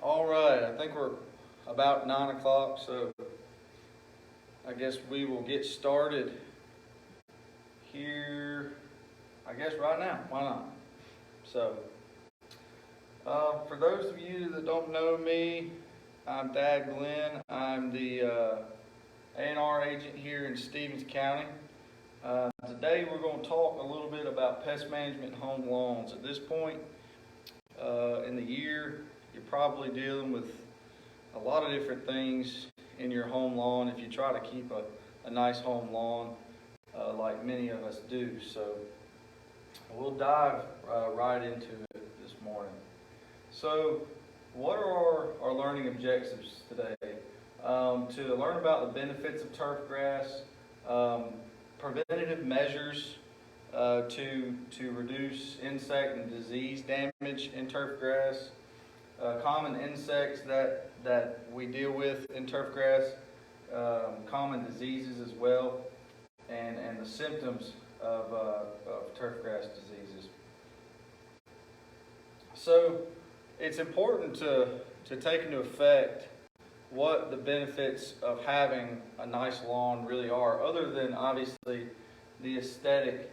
All right, I think we're about 9 o'clock, so I guess we will get started here, I guess right now, why not? So, for those of you that don't know me, I'm Dad Glenn. I'm the A&R agent here in Stevens County. Today we're going to talk a little bit about pest management and home lawns. At this point in the year, you're probably dealing with a lot of different things in your home lawn if you try to keep a nice home lawn like many of us do. So we'll dive right into it this morning. So what are our learning objectives today? To learn about the benefits of turf grass, preventative measures to reduce insect and disease damage in turf grass, common insects that we deal with in turf grass, common diseases as well, and the symptoms of turf grass diseases. So it's important to take into effect what the benefits of having a nice lawn really are, other than obviously the aesthetic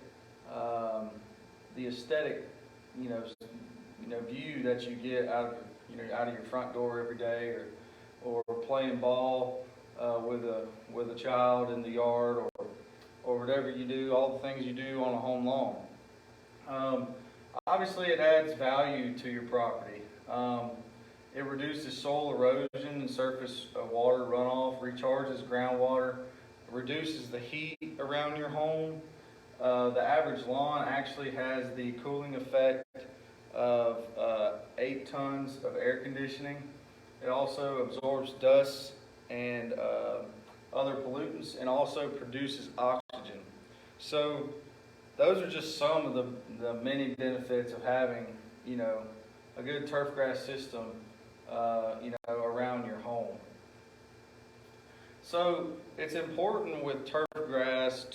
view that you get out of your front door every day, or playing ball with a child in the yard, or whatever you do, all the things you do on a home lawn. Obviously, it adds value to your property. It reduces soil erosion and surface water runoff, recharges groundwater, reduces the heat around your home. The average lawn actually has the cooling effect of 8 tons of air conditioning. It also absorbs dust and other pollutants, and also produces oxygen. So those are just some of the many benefits of having, a good turf grass system, around your home. So it's important with turf grass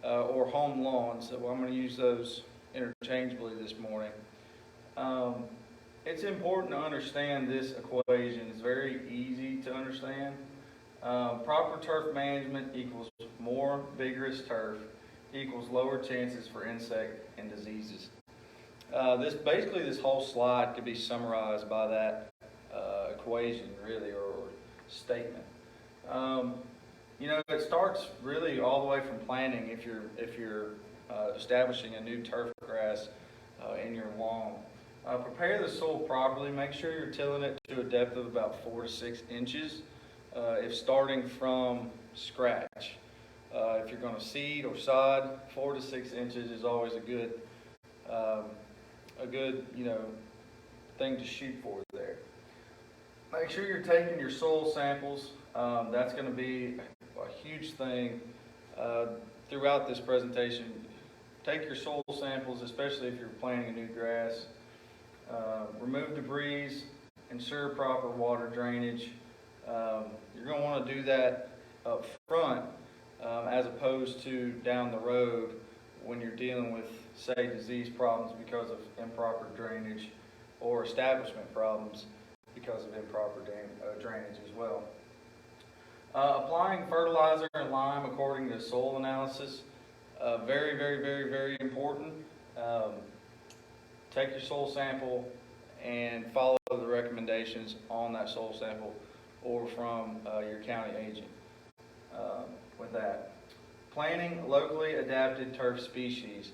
or home lawns, so I'm going to use those interchangeably this morning. It's important to understand this equation. It's very easy to understand. Proper turf management equals more vigorous turf equals lower chances for insect and diseases. This whole slide could be summarized by that equation, really, or statement. It starts really all the way from planting. If you're establishing a new turf grass in your lawn, prepare the soil properly. Make sure you're tilling it to a depth of about 4 to 6 inches. If starting from scratch, if you're going to seed or sod, 4 to 6 inches is always a good thing to shoot for there. Make sure you're taking your soil samples. That's going to be a huge thing throughout this presentation. Take your soil samples, especially if you're planting a new grass. Remove debris, ensure proper water drainage. You're going to want to do that up front as opposed to down the road when you're dealing with, say, disease problems because of improper drainage, or establishment problems because of improper drainage as well. Applying fertilizer and lime according to soil analysis, very, very, very, very important. Take your soil sample and follow the recommendations on that soil sample or from your county agent with that. Planting locally adapted turf species.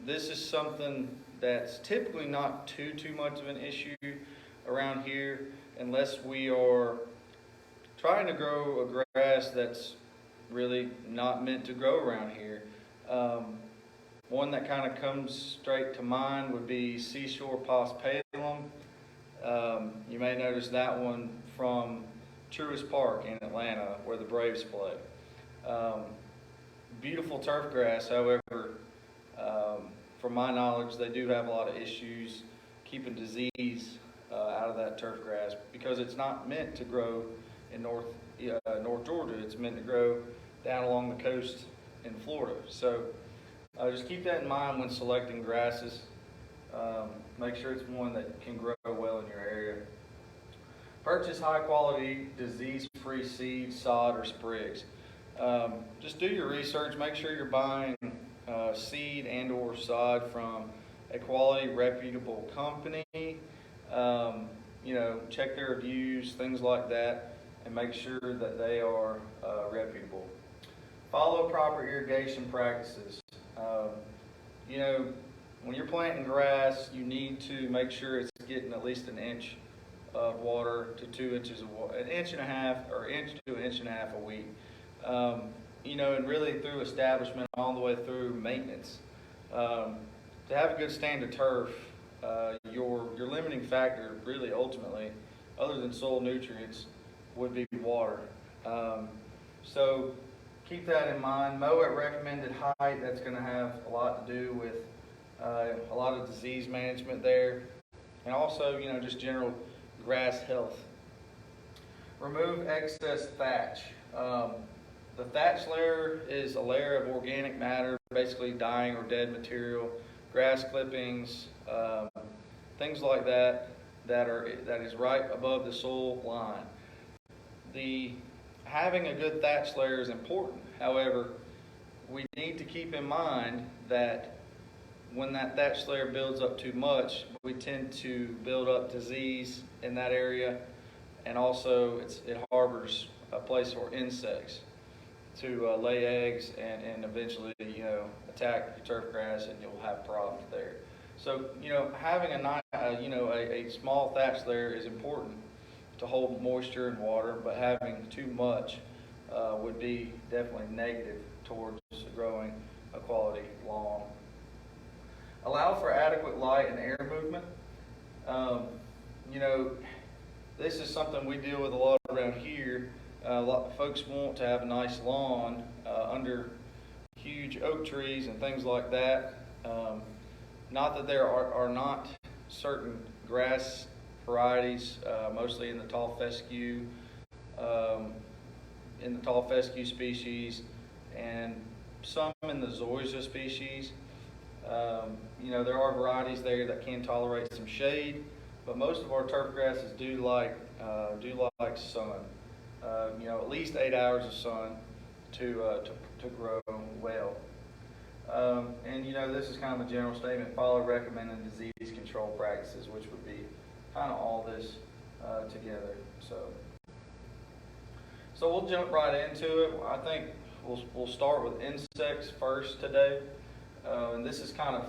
This is something that's typically not too much of an issue around here, unless we are trying to grow a grass that's really not meant to grow around here. One that kind of comes straight to mind would be Seashore Pospalum. You may notice that one from Truist Park in Atlanta, where the Braves play. Beautiful turf grass, however, from my knowledge, they do have a lot of issues keeping disease out of that turf grass, because it's not meant to grow in North Georgia. It's meant to grow down along the coast in Florida. So just keep that in mind when selecting grasses. Make sure it's one that can grow well in your area. Purchase high quality, disease-free seed, sod, or sprigs. Just do your research. Make sure you're buying seed and or sod from a quality, reputable company. Check their reviews, things like that, and make sure that they are reputable. Follow proper irrigation practices. When you're planting grass, you need to make sure it's getting at least an inch of water to 2 inches of water, an inch and a half, or inch to an inch and a half a week. And really through establishment all the way through maintenance. To have a good stand of turf, your limiting factor really ultimately, other than soil nutrients, would be water. So keep that in mind. Mow at recommended height. That's going to have a lot to do with a lot of disease management there, and also just general grass health. Remove excess thatch. The thatch layer is a layer of organic matter, basically dying or dead material, grass clippings, things like that that is right above the soil line. Having a good thatch layer is important. However, we need to keep in mind that when that thatch layer builds up too much, we tend to build up disease in that area, and also it harbors a place for insects to lay eggs and eventually attack your turf grass, and you'll have problems there. So having a small thatch layer is important to hold moisture and water, but having too much would be definitely negative towards growing a quality lawn. Allow for adequate light and air movement. This is something we deal with a lot around here. A lot of folks want to have a nice lawn under huge oak trees and things like that. Not that there are not certain grass varieties, mostly in the tall fescue, species, and some in the zoysia species. There are varieties there that can tolerate some shade, but most of our turf grasses do like sun. At least 8 hours of sun to grow well. This is kind of a general statement. Follow recommended disease control practices, which would be kind of all this together. So we'll jump right into it. I think we'll start with insects first today. And this is kind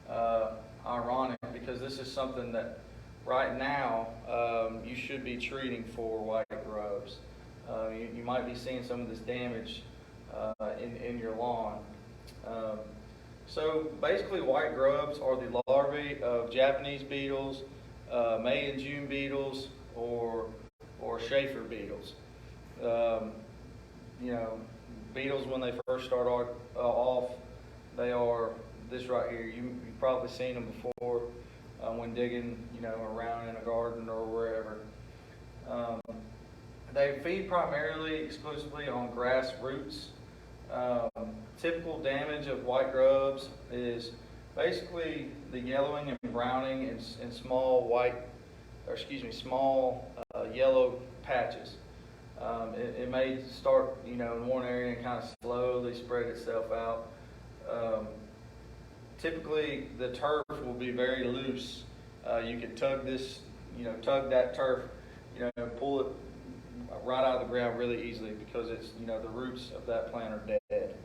of ironic because this is something that right now you should be treating for white grubs. You might be seeing some of this damage in your lawn. So basically white grubs are the larvae of Japanese beetles, May and June beetles, or Schaefer beetles. Beetles when they first start off, they are this right here. You've probably seen them before when digging, around in a garden or wherever. They feed primarily, exclusively on grass roots. Typical damage of white grubs is basically the yellowing and browning in small yellow patches. It may start, in one area and kind of slowly spread itself out. Typically, the turf will be very loose. You can tug that turf, pull it right out of the ground really easily because it's, the roots of that plant are dead.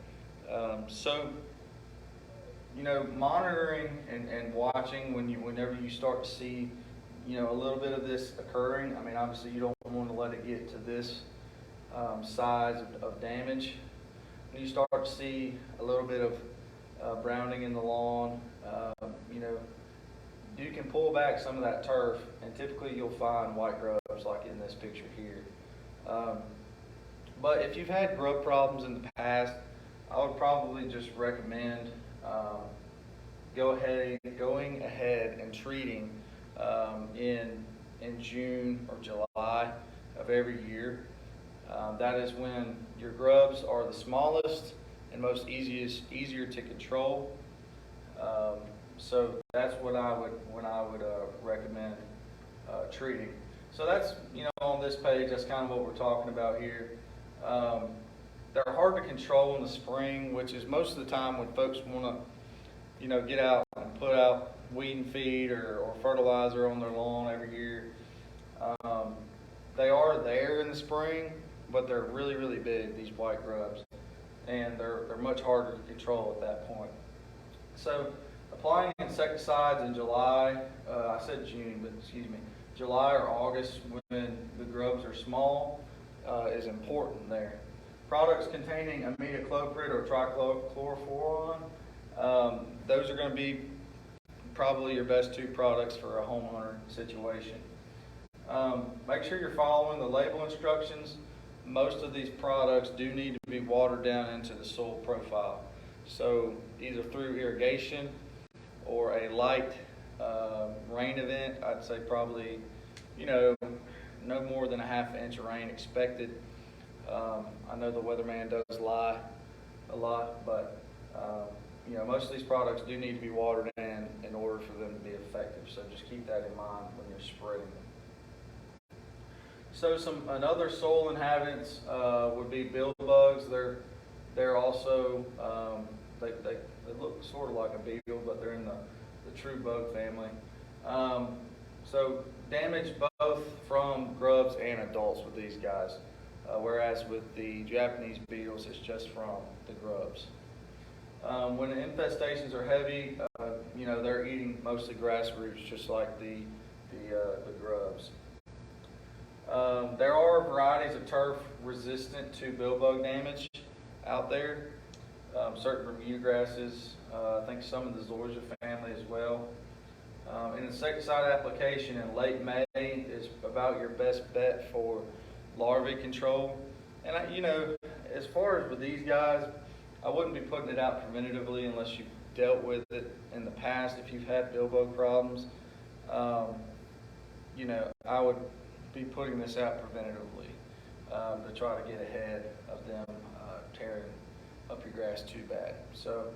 Monitoring and watching whenever you start to see, a little bit of this occurring. I mean, obviously you don't want to let it get to this size of damage. When you start to see a little bit of browning in the lawn, you can pull back some of that turf, and typically you'll find white grubs like in this picture here. But if you've had grub problems in the past, I would probably just recommend going ahead and treating in June or July of every year. That is when your grubs are the smallest and most easier to control. So that's what I would recommend treating. So that's, on this page, that's kind of what we're talking about here. They're hard to control in the spring, which is most of the time when folks want to, get out and put out weed and feed or fertilizer on their lawn every year. They are there in the spring, but they're really, really big, these white grubs, and they're much harder to control at that point. So applying insecticides in July, I said June, but excuse me, July or August when the grubs are small is important there. Products containing imidacloprid or trichlorofuron, those are going to be probably your best two products for a homeowner situation. Make sure you're following the label instructions. Most of these products do need to be watered down into the soil profile. So either through irrigation or a light rain event. I'd say probably, no more than a half inch of rain expected. I know the weatherman does lie a lot, but most of these products do need to be watered in order for them to be effective. So just keep that in mind when you're spreading them. So another soil inhabitants would be Spittle Bugs. They're also they look sort of like a beetle, but they're in the true bug family. So damage both from grubs and adults with these guys, whereas with the Japanese beetles, it's just from the grubs. When the infestations are heavy, they're eating mostly grass roots, just like the grubs. There are varieties of turf resistant to bill bug damage out there. Certain Bermuda grasses, I think some of the Zoysia family as well. An insecticide application in late May is about your best bet for larvae control. And as far as with these guys, I wouldn't be putting it out preventatively unless you've dealt with it in the past. If you've had bill bug problems, I would be putting this out preventatively to try to get ahead of them tearing up your grass too bad. So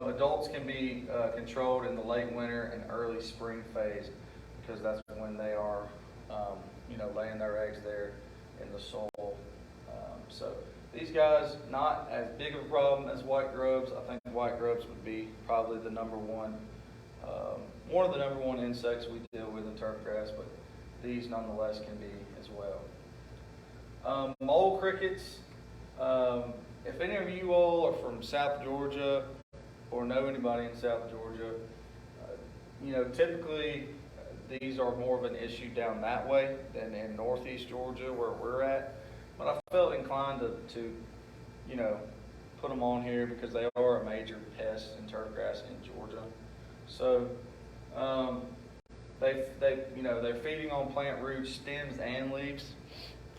adults can be controlled in the late winter and early spring phase because that's when they are laying their eggs there in the soil. So these guys, not as big of a problem as white grubs. I think white grubs would be probably the number one, one of the number one insects we deal with in turfgrass, but these nonetheless can be as well. Mole crickets. If any of you all are from South Georgia or know anybody in South Georgia, typically these are more of an issue down that way than in Northeast Georgia where we're at. But I felt inclined to put them on here because they are a major pest in turfgrass in Georgia. So they're feeding on plant roots, stems, and leaves,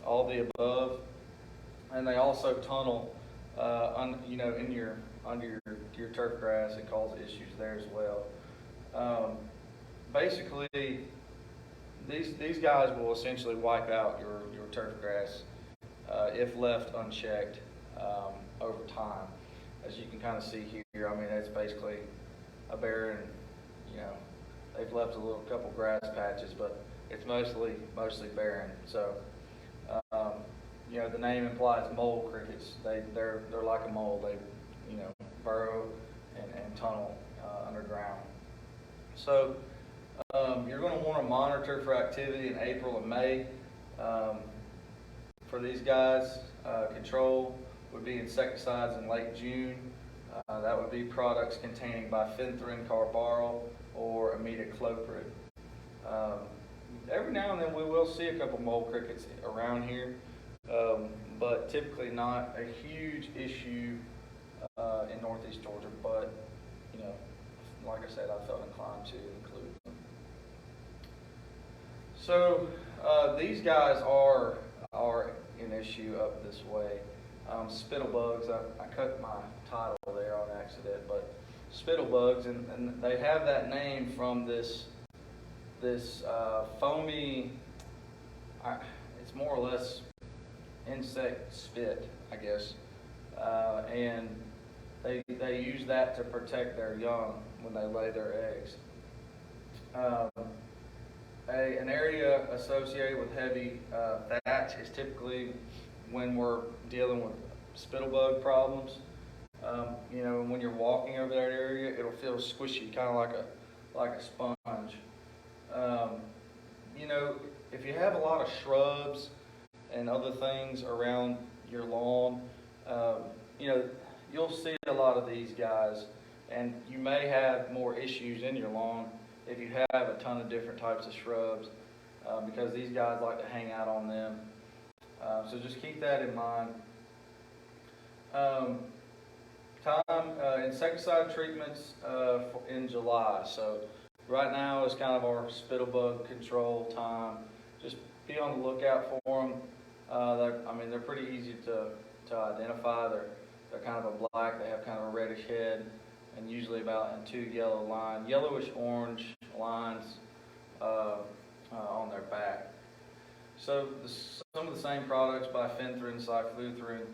all the above, and they also tunnel under your turf grass and cause issues there as well. Basically, these guys will essentially wipe out your turf grass if left unchecked over time. As you can kind of see here, it's basically a barren, they've left a couple grass patches, but it's mostly barren. So, the name implies mole crickets. They're like a mole. They, burrow and tunnel underground. So, you're going to want to monitor for activity in April and May. For these guys, control would be insecticides in late June. That would be products containing bifenthrin carbaryl or imidacloprid. Every now and then we will see a couple mole crickets around here, but typically not a huge issue in Northeast Georgia. But like I said, I felt inclined to include them. So these guys are an issue up this way. Spittle bugs, I cut my title there on accident, but spittle bugs, and they have that name from this foamy, it's more or less insect spit, I guess, and they use that to protect their young when they lay their eggs. An area associated with heavy thatch is typically when we're dealing with spittle bug problems. You know, when you're walking over that area, it'll feel squishy, kind of like a sponge. You know, if you have a lot of shrubs and other things around your lawn, you know, you'll see a lot of these guys, and you may have more issues in your lawn if you have a ton of different types of shrubs, because these guys like to hang out on them. So just keep that in mind. Insecticide treatments in July. So right now is kind of our spittle bug control time. Just be on the lookout for them. They're pretty easy to identify. They're kind of a black. They have kind of a reddish head, and usually about in 2 yellowish orange lines on their back. So some of the same products by Fenthrin, Cyfluthrin.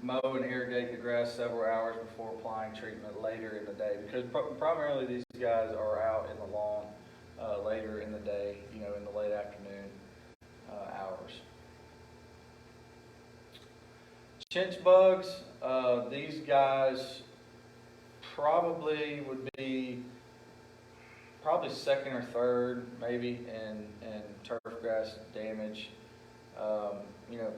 Mow and irrigate the grass several hours before applying treatment later in the day, because primarily these guys are out in the lawn later in the day, you know, in the late afternoon hours. Chinch bugs, these guys probably would be second or third, maybe in turf grass damage, you know,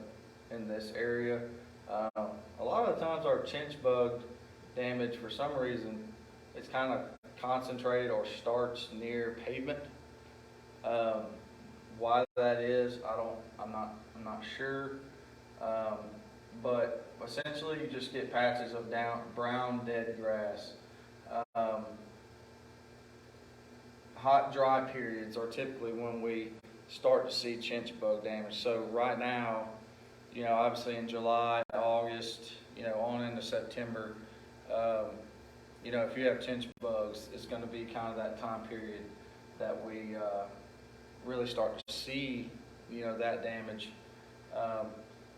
in this area. A lot of the times our chinch bug damage, for some reason, it's kind of concentrated or starts near pavement. Why that is, I'm not sure. But essentially, you just get patches of brown dead grass. Hot, dry periods are typically when we start to see chinch bug damage. So right now, you know, obviously in July, August, you know, on into September, you know, if you have chinch bugs, it's going to be kind of that time period that we really start to see, you know, that damage.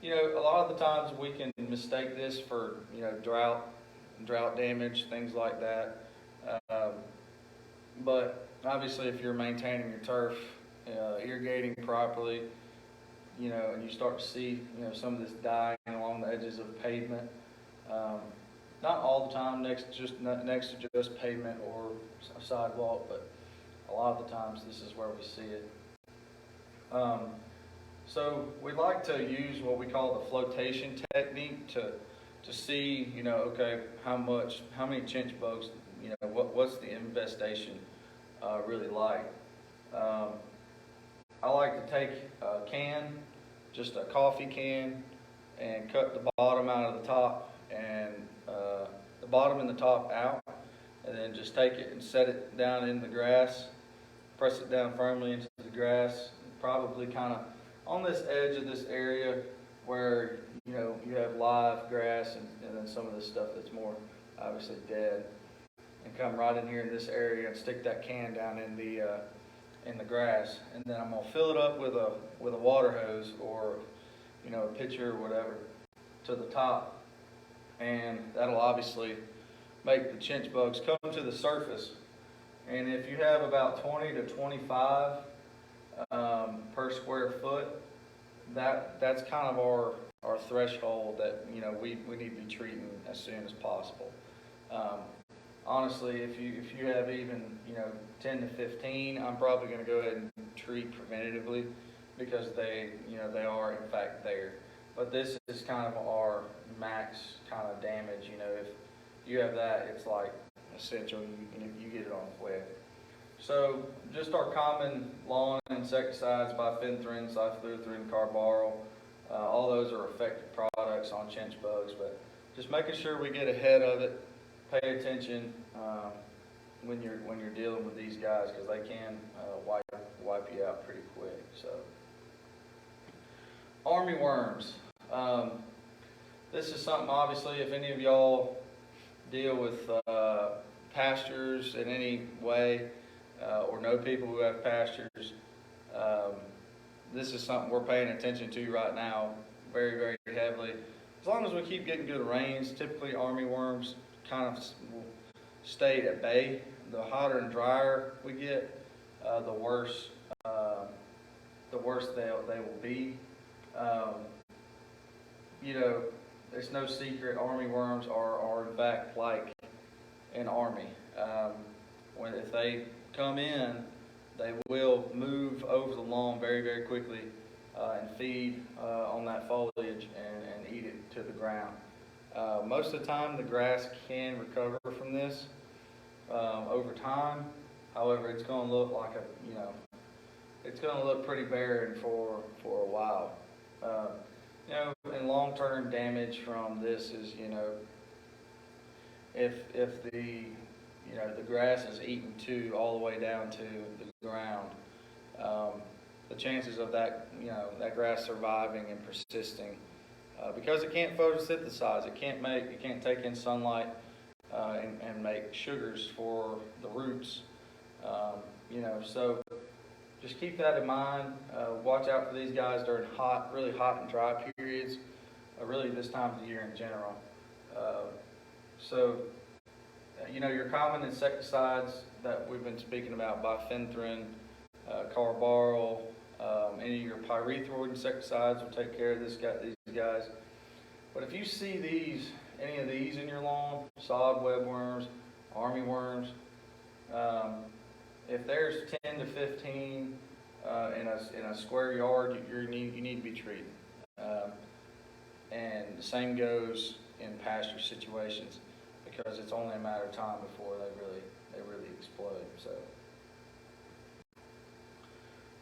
You know, a lot of the times we can mistake this for, you know, drought damage, things like that. But obviously, if you're maintaining your turf, irrigating properly, you know, and you start to see, you know, some of this dying along the edges of pavement, not all the time next to just pavement or a sidewalk, but a lot of the times this is where we see it. So we like to use what we call the flotation technique to see, you know, okay, how many chinch bugs, you know, what's the infestation really like. I like to take a can, just a coffee can, and cut the bottom out of the top and the bottom and the top out, and then just take it and set it down in the grass, press it down firmly into the grass, probably kind of on this edge of this area where, you know, you have live grass and then some of this stuff that's more obviously dead, and come right in here in this area and stick that can down in the grass, and then I'm gonna fill it up with a water hose or, you know, a pitcher or whatever to the top, and that'll obviously make the chinch bugs come to the surface. And if you have about 20 to 25 per square foot, that's kind of our threshold that, you know, we need to be treating as soon as possible. Honestly, if you have even, you know, 10 to 15, I'm probably going to go ahead and treat preventatively, because they are in fact there. But this is kind of our max kind of damage. You know, if you have that, it's like essential. You get it on quick. So just our common lawn insecticides by Fenthrin, Cyfluthrin, Carbaryl, all those are effective products on chinch bugs. But just making sure we get ahead of it. Pay attention when you're dealing with these guys, because they can wipe you out pretty quick. So, armyworms. This is something, obviously, if any of y'all deal with pastures in any way, or know people who have pastures, this is something we're paying attention to right now very, very heavily. as long as we keep getting good rains, typically armyworms kind of will stay at bay. The hotter and drier we get, the worse they will be. You know, it's no secret armyworms are in fact like an army. If they come in, they will move over the lawn very, very quickly and feed on that foliage and eat it to the ground. Most of the time, the grass can recover from this over time. However, it's going to look like it's going to look pretty barren for a while. And long-term damage from this is, if the grass is eaten all the way down to the ground, the chances of that grass surviving and persisting, because it can't photosynthesize, it can't take in sunlight and make sugars for the roots. So just keep that in mind. Watch out for these guys during really hot and dry periods, really this time of the year in general. Your common insecticides that we've been speaking about, bifenthrin, carbaryl, any of your pyrethroid insecticides will take care of these guys. But if you see any of these in your lawn, sod webworms, armyworms, if there's 10 to 15 in a square yard, you need to be treated. And the same goes in pasture situations, because it's only a matter of time before they really explode.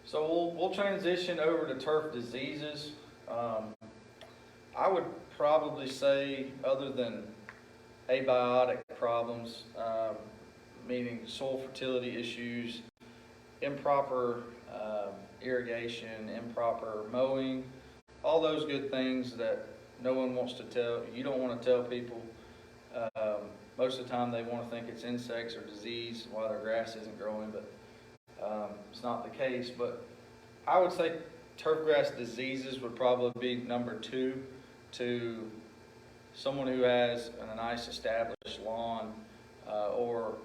So we'll transition over to turf diseases. I would probably say, other than abiotic problems, meaning soil fertility issues, improper irrigation, improper mowing, all those good things that no one wants to tell, you don't want to tell people. Most of the time they want to think it's insects or disease while their grass isn't growing, but it's not the case. But I would say turf grass diseases would probably be number 2 to someone who has a nice established lawn, or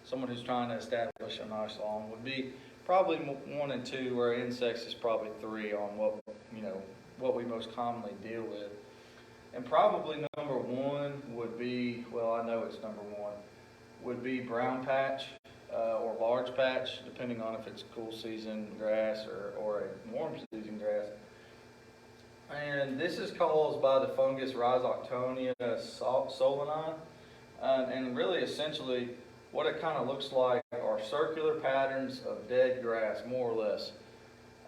someone who's trying to establish a nice lawn would be probably 1 and 2, where insects is probably 3 on what we most commonly deal with. And probably number 1 would be, well, I know it's number 1, would be brown patch or large patch, depending on if it's cool season grass or a warm season grass. And this is caused by the fungus Rhizoctonia solani. And really, essentially, what it kind of looks like are circular patterns of dead grass, more or less.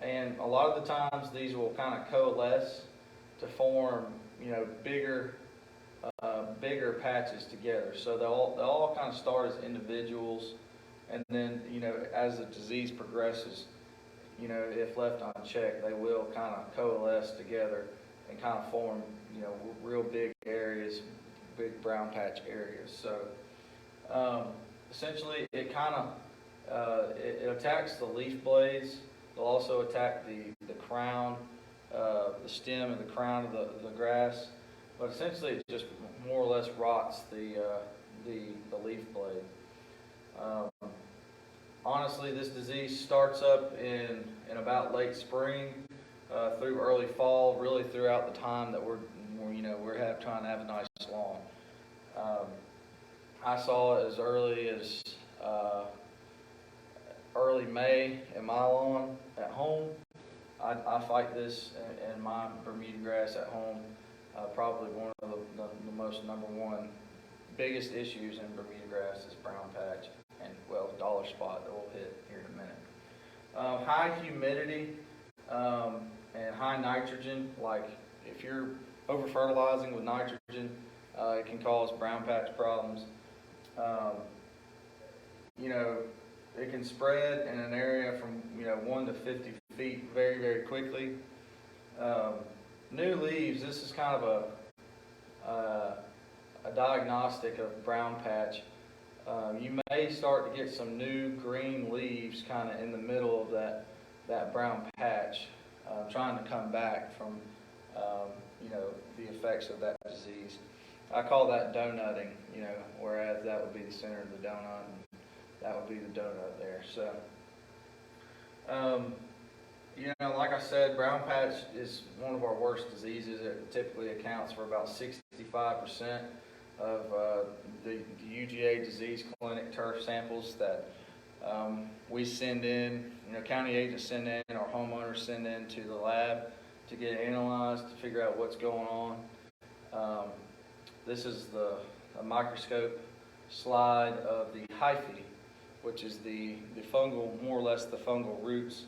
And a lot of the times, these will kind of coalesce to form, bigger patches together. So they'll all kind of start as individuals, and then, as the disease progresses, if left unchecked, they will kind of coalesce together and kind of form, real big areas, big brown patch areas. So essentially, it kind of it attacks the leaf blades. They'll also attack the crown, the stem and the crown of the grass. But essentially, it just more or less rots the leaf blade. Honestly, this disease starts up in about late spring through early fall, really throughout the time that we're trying to have a nice lawn. I saw it as early as early May in my lawn at home. I fight this in my Bermuda grass at home. Probably one of the most number 1 biggest issues in Bermuda grass is brown patch and, well, dollar spot that we'll hit here in a minute. High humidity and high nitrogen, like if you're over fertilizing with nitrogen, it can cause brown patch problems. It can spread in an area from 1 to 50 feet very, very quickly. New leaves, this is kind of a diagnostic of brown patch. You may start to get some new green leaves kind of in the middle of that brown patch, trying to come back from the effects of that disease. I call that donutting, whereas that would be the center of the donut, and that would be the donut there. So, like I said, brown patch is one of our worst diseases. It typically accounts for about 65% of the UGA disease clinic turf samples that we send in, county agents send in, or homeowners send in to the lab to get analyzed to figure out what's going on. This is a microscope slide of the hyphae, which is the fungal, more or less the fungal roots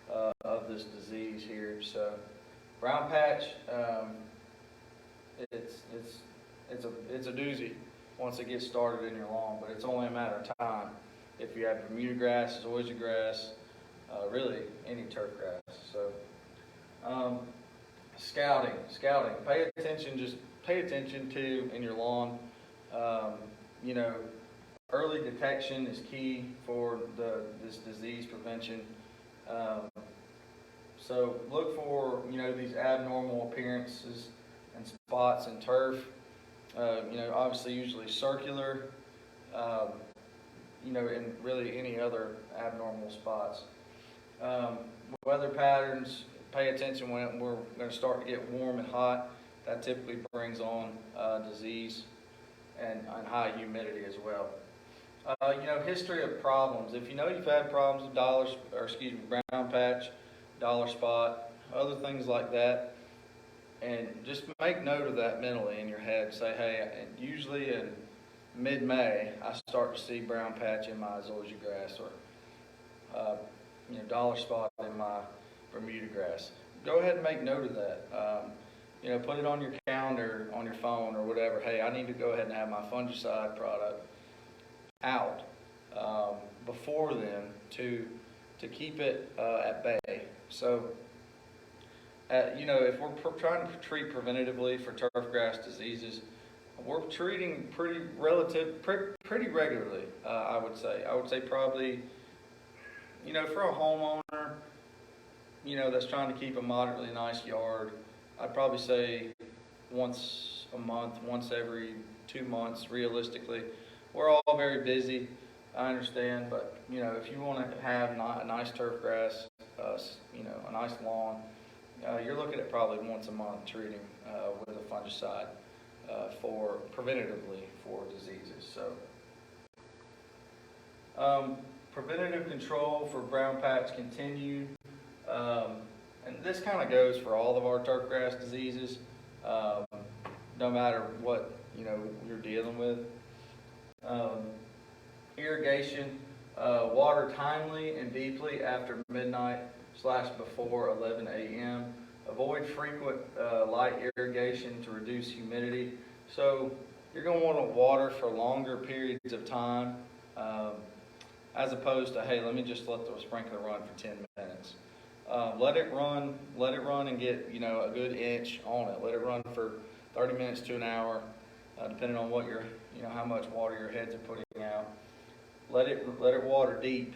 of this disease here. So, brown patch, it's a doozy once it gets started in your lawn, but it's only a matter of time. If you have Bermuda grass, zoysia grass, really any turf grass. So, scouting. Pay attention to in your lawn. Early detection is key for this disease prevention. So look for these abnormal appearances and spots in turf. Obviously usually circular. And really any other abnormal spots. Weather patterns. Pay attention when we're going to start to get warm and hot. That typically brings on disease and high humidity as well. History of problems. If you've had problems with brown patch, dollar spot, other things like that, and just make note of that mentally in your head. Say, hey, usually in mid-May, I start to see brown patch in my zoysia grass, or dollar spot in my Bermuda grass. Go ahead and make note of that. Put it on your calendar, on your phone, or whatever. Hey, I need to go ahead and have my fungicide product out before then to keep it at bay. So, if we're trying to treat preventatively for turf grass diseases, we're treating pretty regularly. I would say probably, for a homeowner, that's trying to keep a moderately nice yard, I'd probably say once a month, once every 2 months, realistically. We're all very busy, I understand, but if you want to have a nice turf grass, a nice lawn, you're looking at probably once a month treating with a fungicide for preventatively for diseases. So, preventative control for brown patch continued. And this kind of goes for all of our turf grass diseases, no matter what you're dealing with. Irrigation, water timely and deeply after midnight / before 11 a.m. Avoid frequent light irrigation to reduce humidity. So you're going to want to water for longer periods of time, as opposed to, hey, let me just let the sprinkler run for 10 minutes. Let it run and get a good inch on it. Let it run for 30 minutes to an hour, depending on what how much water your heads are putting out. Let it water deep,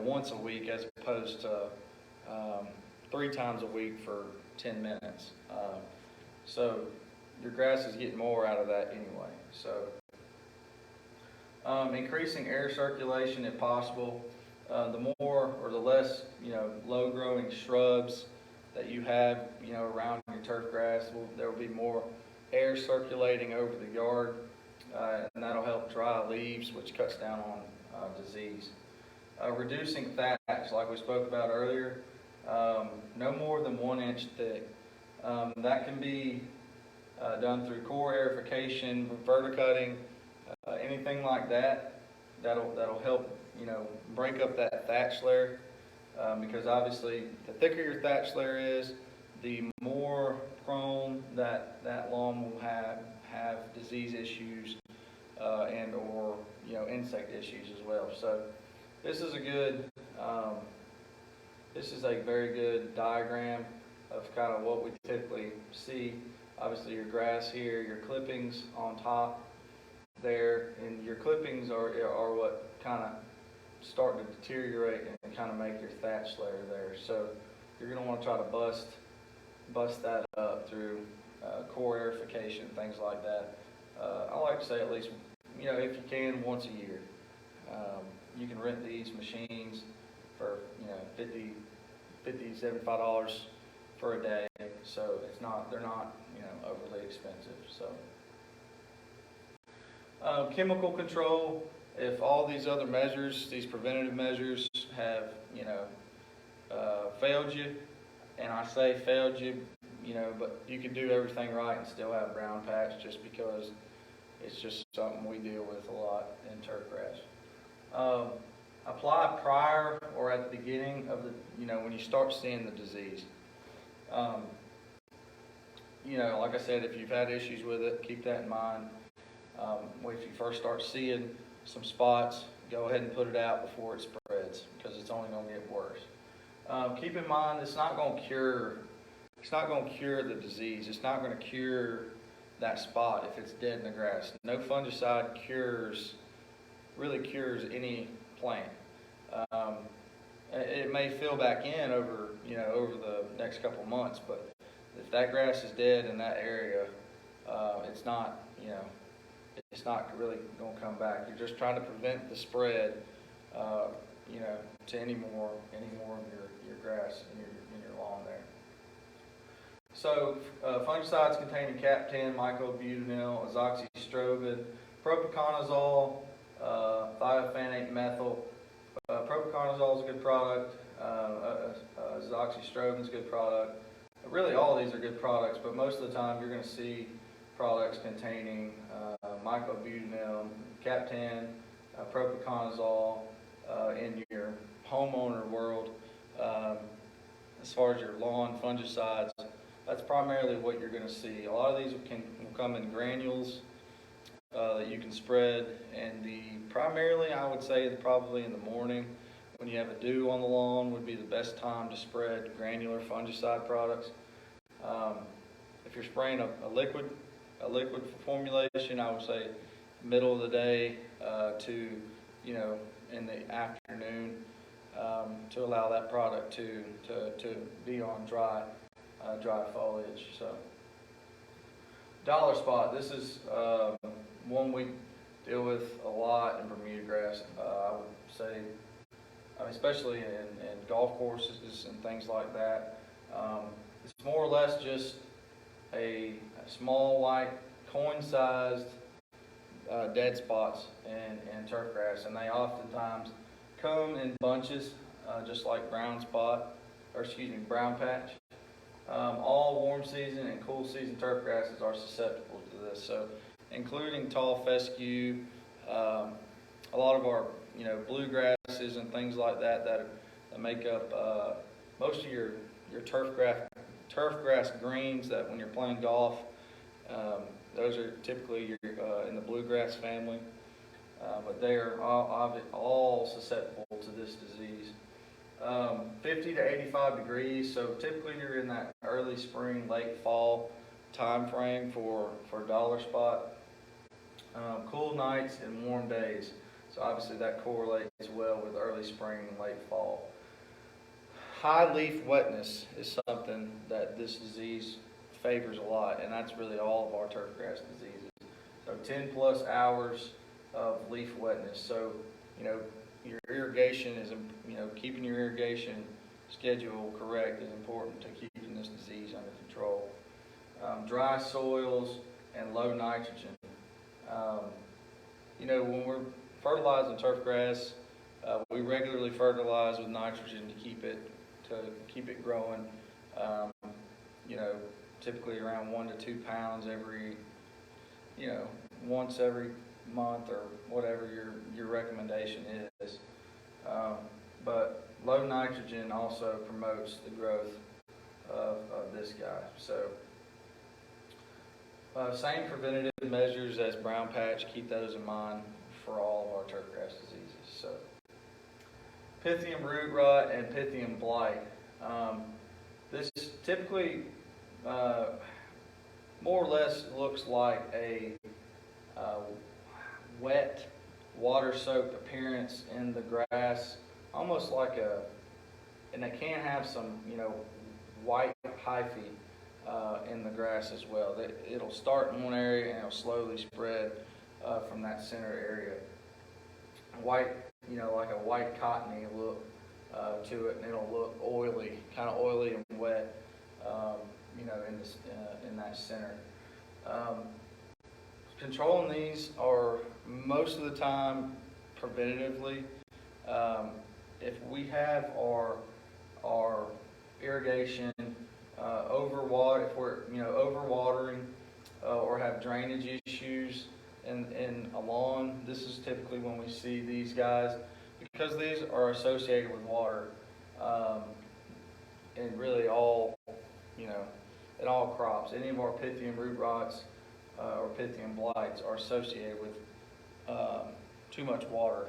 once a week as opposed to 3 times a week for 10 minutes. So your grass is getting more out of that anyway. So increasing air circulation if possible. The more or the less, low-growing shrubs that you have, around your turf grass, there will be more air circulating over the yard, and that'll help dry leaves, which cuts down on disease. Reducing thatch, like we spoke about earlier, no more than 1 inch thick. That can be done through core aerification, verticutting, anything like that. That'll help break up that thatch layer, because obviously the thicker your thatch layer is, the more prone that lawn will have disease issues and or insect issues as well. So this is a very good diagram of kind of what we typically see. Obviously your grass here, your clippings on top there, and your clippings are what kind of start to deteriorate and kind of make your thatch layer there. So you're going to want to try to bust bust that up through core aerification, things like that. I like to say at least, if you can, once a year. You can rent these machines for, $50, $75 for a day. So they're not, overly expensive. So chemical control, if all these other measures, these preventative measures have, failed you, and I say failed you, but you can do everything right and still have brown patch, just because it's just something we deal with a lot in turfgrass. Apply prior or at the beginning of the, when you start seeing the disease. Like I said, if you've had issues with it, keep that in mind. If you first start seeing some spots, go ahead and put it out before it spreads, because it's only going to get worse. Keep in mind, it's not going to cure the disease. It's not going to cure that spot if it's dead in the grass. No fungicide really cures any plant. It may fill back in over the next couple months, but if that grass is dead in that area, it's not really going to come back. You're just trying to prevent the spread, to any more of your grass in your lawn there. So fungicides containing cap-10, mycobutanil, azoxystrobin, propiconazole, thiophanate methyl. Propiconazole is a good product. Azoxystrobin is a good product. Really, all of these are good products, but most of the time you're going to see products containing mycobutanil, cap-10, propiconazole in your homeowner world. As far as your lawn fungicides, that's primarily what you're going to see. A lot of these will come in granules that you can spread, and primarily I would say probably in the morning when you have a dew on the lawn would be the best time to spread granular fungicide products. If you're spraying a liquid formulation, I would say middle of the day to in the afternoon, to allow that product to be on dry foliage. So dollar spot, this is one we deal with a lot in Bermuda grass. I would say, especially in golf courses and things like that. It's more or less just a small white coin-sized dead spots in turf grass, and they oftentimes come in bunches, just like brown patch. All warm season and cool season turf grasses are susceptible to this. So, including tall fescue, a lot of our bluegrasses and things like that make up most of your turf grass greens. That when you're playing golf, those are typically in the bluegrass family, but they are all susceptible to this disease. 50 to 85 degrees, so typically you're in that early spring, late fall time frame for dollar spot. Cool nights and warm days, so obviously that correlates well with early spring and late fall. High leaf wetness is something that this disease favors a lot, and that's really all of our turfgrass diseases. So 10 plus hours of leaf wetness. So your irrigation is, keeping your irrigation schedule correct is important to keeping this disease under control. Dry soils and low nitrogen. When we're fertilizing turf grass, we regularly fertilize with nitrogen to keep it growing. Typically around 1 to 2 pounds once every month or whatever your recommendation is. But low nitrogen also promotes the growth of this guy. So same preventative measures as brown patch, keep those in mind for all of our turfgrass diseases. So Pythium Root Rot and Pythium Blight. This typically more or less looks like a wet, water-soaked appearance in the grass, almost like and it can have some, white hyphae in the grass as well. It'll start in one area and it'll slowly spread from that center area. White, like a white cottony look to it, and it'll look oily, kind of oily and wet, in that center. Controlling these are most of the time preventatively. If we have our irrigation if we're overwatering or have drainage issues in a lawn, this is typically when we see these guys, because these are associated with water, and really all in all crops. Any of our Pythium Root Rots or Pythium blights are associated with too much water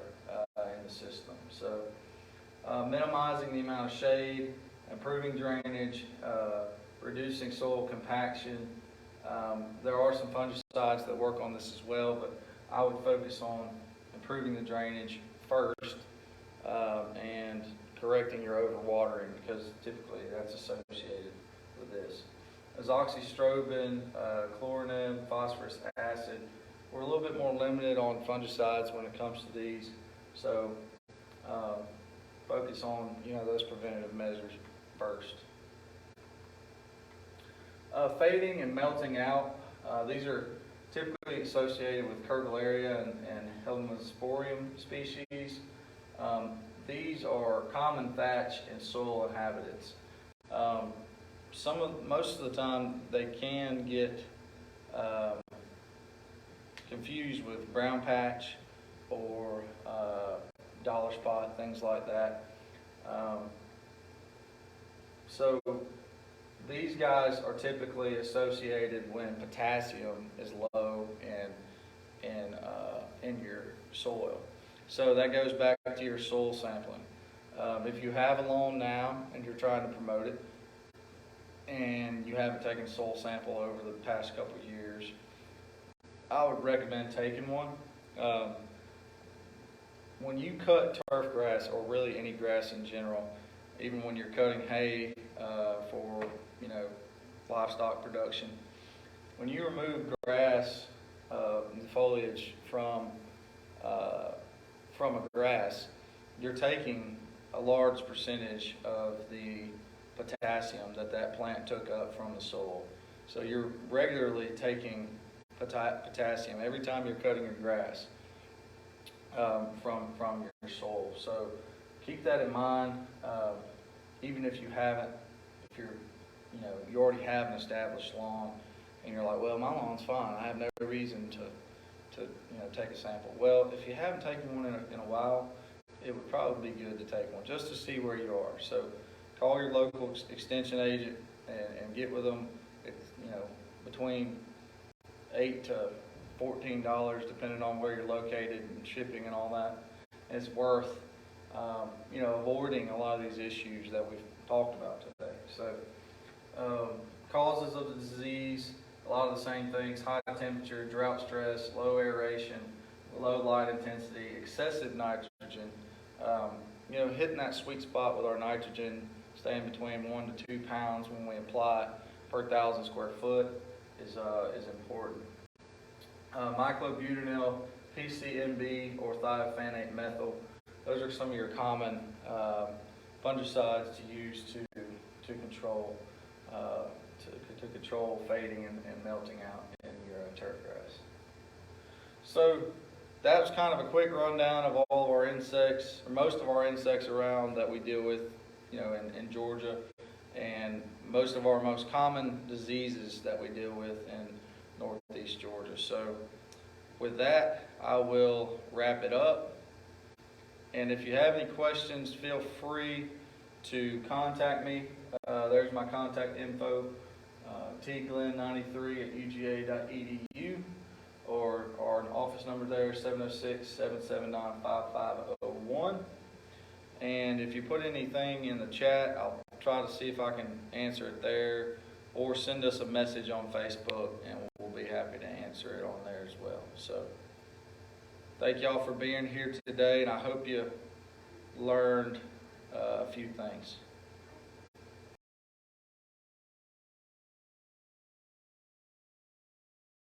in the system. So minimizing the amount of shade, improving drainage, reducing soil compaction. There are some fungicides that work on this as well, but I would focus on improving the drainage first and correcting your overwatering, because typically that's associated with this. Azoxystrobin, chlorinum, phosphorus acid. We're a little bit more limited on fungicides when it comes to these, so focus on those preventative measures first. Fading and melting out. These are typically associated with Curvularia and Helminthosporium species. These are common thatch and soil inhabitants. Most of the time they can get confused with brown patch or dollar spot, things like that. So these guys are typically associated when potassium is low in your soil. So that goes back to your soil sampling. If you have a lawn now and you're trying to promote it, and you haven't taken a soil sample over the past couple of years, I would recommend taking one. When you cut turf grass, or really any grass in general, even when you're cutting hay for livestock production, when you remove grass and foliage from a grass, you're taking a large percentage of the potassium that plant took up from the soil. So you're regularly taking potassium every time you're cutting your grass from your soil. So keep that in mind. Even if you already have an established lawn and you're like, well, my lawn's fine, I have no reason to take a sample. Well, if you haven't taken one in a while, it would probably be good to take one just to see where you are. So call your local extension agent and get with them. It's between $8 to $14, depending on where you're located and shipping and all that. And it's worth avoiding a lot of these issues that we've talked about today. So causes of the disease, a lot of the same things: high temperature, drought stress, low aeration, low light intensity, excessive nitrogen. Hitting that sweet spot with our nitrogen, staying between 1 to 2 pounds when we apply per 1,000 square foot is important. Myclobutanil, PCMB, or thiophanate methyl. Those are some of your common fungicides to use to control control fading and melting out in your turf grass. So that was kind of a quick rundown of all of our insects, or most of our insects around that we deal with, in Georgia, and most of our most common diseases that we deal with in northeast Georgia. So with that, I will wrap it up. And if you have any questions, feel free to contact me. There's my contact info, tglenn93@uga.edu, or our office number there, 706-779-5501. And if you put anything in the chat, I'll try to see if I can answer it there, or send us a message on Facebook, and we'll be happy to answer it on there as well. So thank y'all for being here today, and I hope you learned a few things.